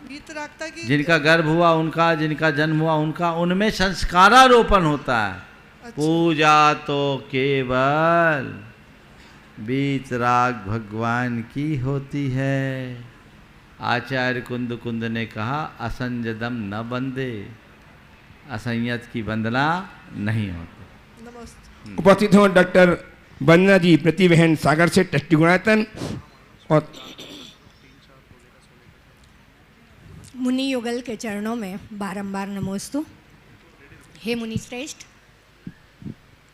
वीतरागता की। जिनका गर्भ हुआ उनका, जिनका जन्म हुआ उनका, उनमें संस्कारारोपण होता है। अच्छा। पूजा तो केवल वीतराग भगवान की होती है। आचार्य कुंद कुंद ने कहा, असंजदम न बंदे, असंयत की वंदना नहीं होती। उपस्थित हों डॉक्टर वंदना जी प्रति बहन सागर से ट्रस्टी गुणायतन और मुनि युगल के चरणों में बारंबार नमोस्तु। हे मुनि श्रेष्ठ,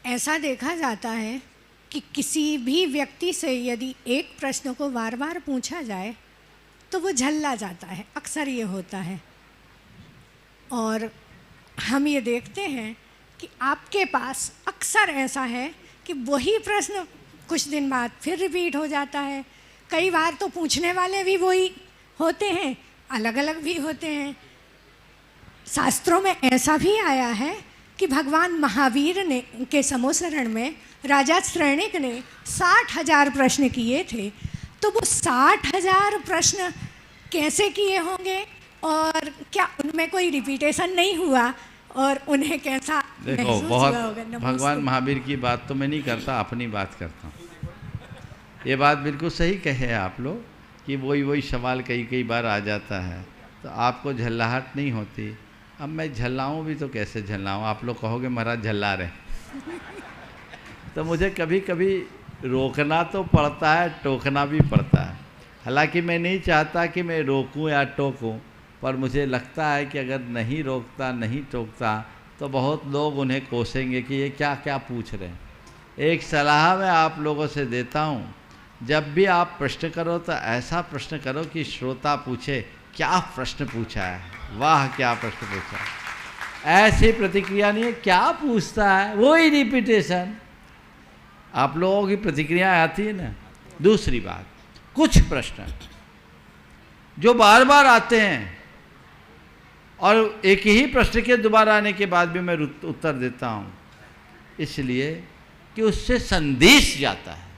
ऐसा देखा जाता है कि किसी भी व्यक्ति से यदि एक प्रश्न को बार बार पूछा जाए तो वो झल्ला जाता है, अक्सर ये होता है। और हम ये देखते हैं कि आपके पास अक्सर ऐसा है कि वही प्रश्न कुछ दिन बाद फिर रिपीट हो जाता है। कई बार तो पूछने वाले भी वही होते हैं, अलग अलग भी होते हैं। शास्त्रों में ऐसा भी आया है कि भगवान महावीर ने के समोसरण में राजा श्रेणिक ने 60,000 प्रश्न किए थे। तो वो 60,000 प्रश्न कैसे किए होंगे और क्या उनमें कोई रिपीटेशन नहीं हुआ और उन्हें कैसा देखो, बहुत भगवान महावीर की बात तो मैं नहीं करता, अपनी बात करता हूँ। ये बात बिल्कुल सही कहे आप लोग कि वही सवाल कई बार आ जाता है तो आपको झल्लाहट नहीं होती। अब मैं झल्लाऊँ भी तो कैसे झल्लाऊँ? आप लोग कहोगे महाराज झल्ला रहे तो मुझे कभी कभी रोकना तो पड़ता है, टोकना भी पड़ता है। हालांकि मैं नहीं चाहता कि मैं रोकूं या टोकूं, पर मुझे लगता है कि अगर नहीं रोकता, नहीं टोकता तो बहुत लोग उन्हें कोसेंगे कि ये क्या क्या पूछ रहे हैं। एक सलाह मैं आप लोगों से देता हूँ, जब भी आप प्रश्न करो तो ऐसा प्रश्न करो कि श्रोता पूछे क्या प्रश्न पूछा है, वाह क्या प्रश्न पूछा है। ऐसी प्रतिक्रिया नहीं है क्या पूछता है, वही रिपीटेशन। आप लोगों की प्रतिक्रिया आती है ना। दूसरी बात, कुछ प्रश्न जो बार बार आते हैं और एक ही प्रश्न के दोबारा आने के बाद भी मैं उत्तर देता हूँ, इसलिए कि उससे संदेश जाता है।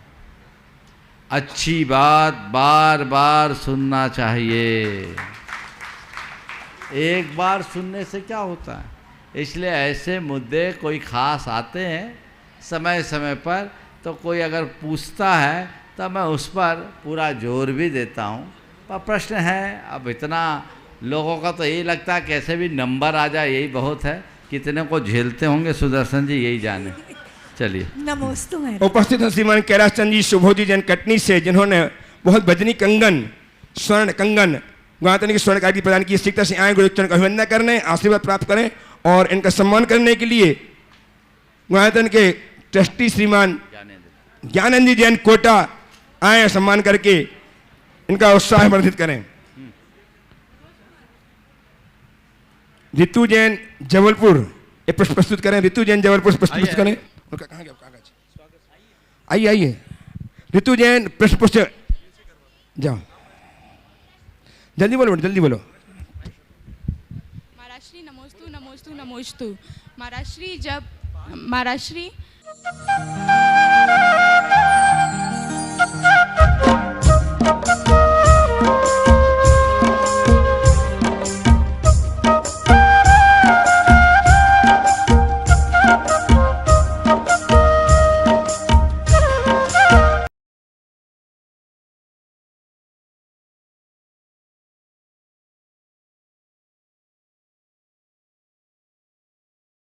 अच्छी बात बार बार सुनना चाहिए। एक बार सुनने से क्या होता है? इसलिए ऐसे मुद्दे कोई ख़ास आते हैं समय समय पर, तो कोई अगर पूछता है तो मैं उस पर पूरा जोर भी देता हूँ। पर प्रश्न है, अब इतना लोगों का तो यही लगता है कैसे भी नंबर आ जाए यही बहुत है, कितने को झेलते होंगे सुदर्शन जी यही जाने। चलिए नमोस्तु। उपस्थित हैं श्रीमान कैलाश चंद जी शुभोजी जैन कटनी से, जिन्होंने बहुत भजनी कंगन, स्वर्ण कंगन गुणातन की स्वर्ण कार्ड प्रदान की। शीघ्रता से आए गुरुचरण का अभिवंदन करने, आशीर्वाद प्राप्त करें और इनका सम्मान करने के लिए गुणातन के ट्रस्टी श्रीमान ज्ञानंद जी जैन कोटा आए, सम्मान करके इनका उत्साह वर्धित करें। ऋतु जैन जबलपुर ये प्रश्न प्रस्तुत करें। ऋतु जैन जबलपुर से प्रस्तुत करें। उनका कहाँ गया कागज? आइए आइए ऋतु जैन प्रश्न पूछ जाओ, जल्दी बोलो जल्दी बोलो। महाराष्ट्री नमोस्तु नमोस्तु नमोस्तु। महाराष्ट्री जब महाराष्ट्री